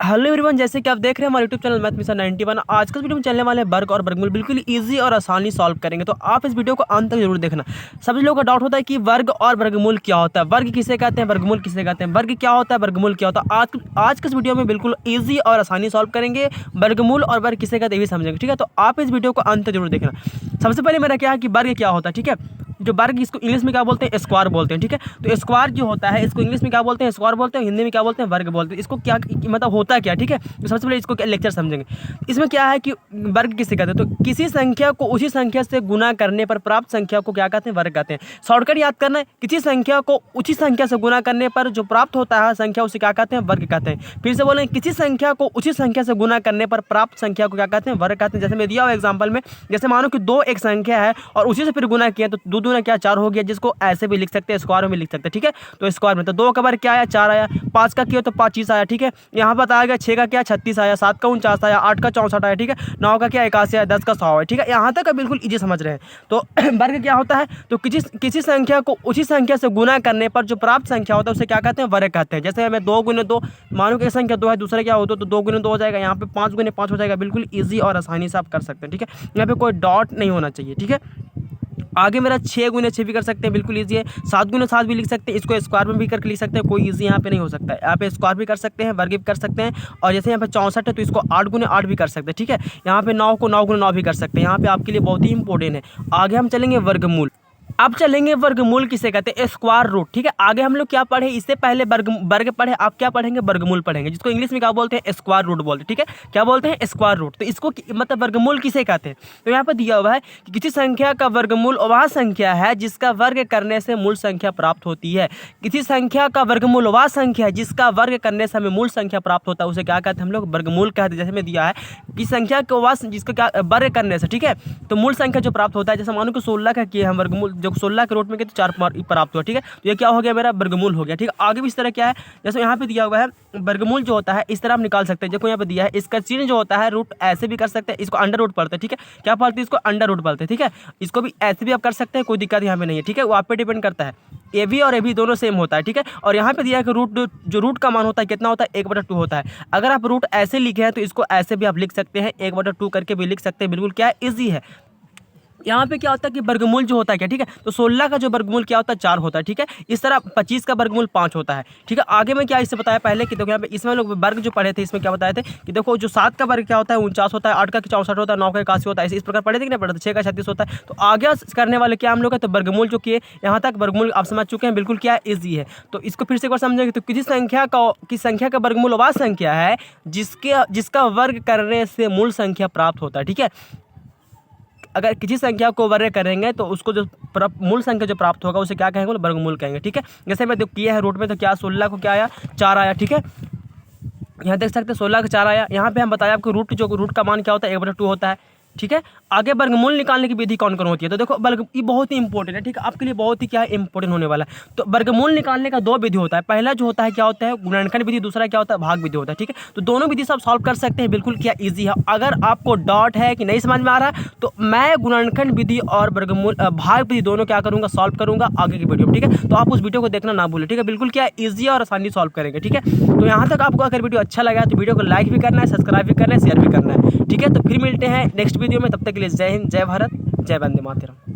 Hello everyone, जैसे कि आप देख रहे हैं हमारे यूट्यूब चैनल मैथ मिशन 91। आज के वीडियो में चलने वाले हैं वर्ग और वर्गमूल बिल्कुल इजी और आसानी सॉल्व करेंगे, तो आप इस वीडियो को अंत तक जरूर देखना। सभी लोगों का डाउट होता है कि वर्ग और वर्गमूल क्या होता है, वर्ग किसे कहते हैं, वर्गमूल किसे कहते हैं, वर्ग क्या होता है, वर्गमूल क्या होता है। आज के इस वीडियो में बिल्कुल ईजी और आसानी सॉल्व करेंगे, वर्गमूल और वर्ग किसे कहते हैं ये भी समझेंगे। ठीक है, तो आप इस वीडियो को अंत तक जरूर देखना। सबसे पहले मेरा क्या है कि वर्ग क्या होता है। ठीक है, जो वर्ग इसको इंग्लिश में क्या बोलते हैं, स्क्वायर बोलते हैं। ठीक है, तो स्क्वायर जो होता है इसको इंग्लिश में क्या बोलते हैं, स्क्वायर बोलते हैं, हिंदी में क्या बोलते हैं, वर्ग बोलते हैं। इसको क्या मतलब होता क्या, ठीक है, तो सबसे पहले इसको लेक्चर समझेंगे। इसमें क्या है कि वर्ग किसे कहते हैं, तो किसी संख्या को उसी संख्या से गुना करने पर प्राप्त संख्या को क्या कहते हैं, वर्ग कहते हैं। शॉर्टकट याद करना है, किसी संख्या को उसी संख्या से गुना करने पर जो प्राप्त होता है संख्या उसे क्या कहते हैं, वर्ग कहते हैं। फिर से बोलेंगे, किसी संख्या को उसी संख्या से गुना करने पर प्राप्त संख्या को क्या कहते हैं, वर्ग कहते हैं। जैसे मैं दिया हुआ एग्जाम्पल में, जैसे मानो कि 2 एक संख्या है और उसी से फिर गुना किया तो 2 दूना क्या 4 हो गया, जिसको ऐसे भी लिख सकते हैं, स्क्वायर में लिख सकते हैं। ठीक है, तो स्क्वायर में तो 2 का वर्ग क्या आया, 4 आया, 5 का किया तो 25 आया। ठीक है, यहाँ पर बताया गया 6 का क्या 36 आया, 7 का 49 आया, 8 का 64 आया। ठीक है, 9 का क्या 81 आया, 10 का 100 है। ठीक है, यहाँ तक बिल्कुल इजी समझ रहे हैं। तो वर्ग क्या होता है, तो किसी संख्या को उसी संख्या से गुना करने पर जो प्राप्त संख्या होता है उसे क्या कहते हैं, वर्ग कहते हैं। जैसे हमें 2 गुने 2, मानो कि संख्या 2 है, दूसरा क्या होता है तो 2 गुने 2 हो जाएगा, यहाँ पे 5 गुने 5 हो जाएगा। बिल्कुल ईजी और आसानी से आप कर सकते हैं। ठीक है, यहाँ पे कोई डॉट नहीं होना चाहिए। ठीक है, आगे मेरा 6 गुने 6 भी कर सकते हैं, बिल्कुल ईजी है। 7 गुने 7 भी लिख सकते हैं, इसको स्क्वायर में भी करके लिख सकते हैं, कोई ईजी यहाँ पे नहीं हो सकता है। यहाँ पे स्क्वायर भी कर सकते हैं, वर्ग भी कर सकते हैं। और जैसे यहाँ पे 64 है तो इसको 8 गुने 8 भी कर सकते हैं। ठीक है, यहाँ पे 9 को 9 गुने 9 भी कर सकते हैं। यहाँ पे आपके लिए बहुत ही इंपॉर्टेंट है। आगे हम चलेंगे वर्गमूल। अब चलेंगे वर्गमूल किसे कहते हैं, स्क्वायर रूट। ठीक है, आगे हम लोग क्या पढ़े, इससे पहले वर्ग पढ़े, आप क्या पढ़ेंगे, वर्गमूल पढ़ेंगे, जिसको इंग्लिश में क्या बोलते हैं, स्क्वायर रूट बोलते हैं। ठीक है, क्या बोलते हैं, स्क्वायर रूट। तो इसको मतलब वर्गमूल किसे कहते हैं, तो यहाँ पर दिया हुआ है कि किसी संख्या का वर्गमूल वह संख्या है जिसका वर्ग करने से मूल संख्या प्राप्त होती है। किसी संख्या का वर्गमूल वह संख्या है जिसका वर्ग करने से हमें मूल संख्या प्राप्त होता है, उसे क्या कहते हैं, हम लोग वर्गमूल कहते हैं। जैसे में दिया है कि संख्या को वह जिसका क्या वर्ग करने से, ठीक है, तो मूल संख्या जो प्राप्त होता है, जैसे मानो कि 16 का किए हम वर्गमूल, जो 16 के रूट में 4 प्राप्त हुआ। ठीक है, तो ये क्या हो गया, मेरा वर्गमूल हो गया। ठीक है, आगे भी इस तरह क्या है, जैसे यहाँ पे दिया हुआ है वर्गमूल जो होता है इस तरह आप निकाल सकते हैं। देखो यहाँ पे दिया है, इसका चिन्ह जो होता है रूट ऐसे भी कर सकते हैं, इसको अंडर रूट पढ़ते हैं। ठीक है, क्या पढ़ते हैं, इसको अंडर रूट पढ़ते हैं। ठीक है, इसको भी ऐसे भी आप कर सकते हैं, कोई दिक्कत यहाँ पे नहीं है। ठीक है, वो आप पे डिपेंड करता है, ए बी और ए बी दोनों सेम होता है। ठीक है, और यहाँ पे दिया है कि रूट, जो रूट का मान होता है कितना होता है, 1/2 होता है। अगर आप रूट ऐसे लिखे हैं तो इसको ऐसे भी आप लिख सकते हैं, 1/2 करके भी लिख सकते हैं। बिल्कुल क्या है, ईजी है। यहाँ पे क्या होता है कि वर्गमूल जो होता है क्या, ठीक है, तो 16 का जो वर्गमूल क्या होता है 4 होता है। ठीक है, इस तरह 25 का वर्गमूल 5 होता है। ठीक है, आगे में क्या इससे बताया पहले कि देखो यहाँ पे इसमें लोग वर्ग जो पढ़े थे इसमें क्या बताए थे कि देखो जो 7 का वर्ग क्या होता है 49 होता है, 8 का 64 होता है, 9 का 81 होता है, इस प्रकार पढ़े थे कि नहीं पढ़े थे, 6 का 36 होता है। तो आगे करने वाले क्या हम लोग है, तो वर्गमूल जो किए यहाँ तक वर्गमूल आप समझ चुके हैं, बिल्कुल क्या ईजी है। तो इसको फिर से एक बार समझेंगे, तो किसी संख्या का वर्गमूल वह संख्या है जिसका वर्ग करने से मूल संख्या प्राप्त होता है। ठीक है, अगर किसी संख्या को वर्ग करेंगे तो उसको जो मूल संख्या जो प्राप्त होगा उसे क्या कहेंगे, वर्गमूल कहेंगे। ठीक है, जैसे मैं किया है रूट में, तो क्या 16 को क्या आया 4 आया। ठीक है, यहाँ देख सकते हैं 16 का 4 आया। यहाँ पे हम बताया आपको रूट का मान क्या होता है, 1/2 होता है। ठीक है, आगे वर्गमूल निकालने की विधि कौन कौन होती है, तो देखो ये बहुत ही इंपॉर्टेंट है। ठीक है, आपके लिए बहुत ही क्या है, इंपॉर्टेंट होने वाला है। तो वर्गमूल निकालने का 2 विधि होता है, पहला जो होता है क्या होता है, गुणनखंड विधि, दूसरा क्या होता है, भाग विधि होता है। ठीक है, तो दोनों विधि से आप सॉल्व कर सकते हैं, बिल्कुल क्या ईजी है। अगर आपको डाउट है कि नहीं समझ में आ रहा है तो मैं गुणनखंड विधि और वर्गमूल भाग विधि दोनों क्या करूँगा, सॉल्व करूँगा आगे की वीडियो में। ठीक है, तो आप उस वीडियो को देखना ना भूलें। ठीक है, बिल्कुल क्या ईजी और आसानी सॉल्व करेंगे। ठीक है, तो यहाँ तक आपको अगर वीडियो अच्छा लगा तो वीडियो को लाइक भी करना है, सब्सक्राइब भी करना है, शेयर भी करना है। ठीक है, तो फिर मिलते हैं नेक्स्ट वीडियो में, तब तक के लिए जय हिंद, जय भारत, जय वंदे मातरम।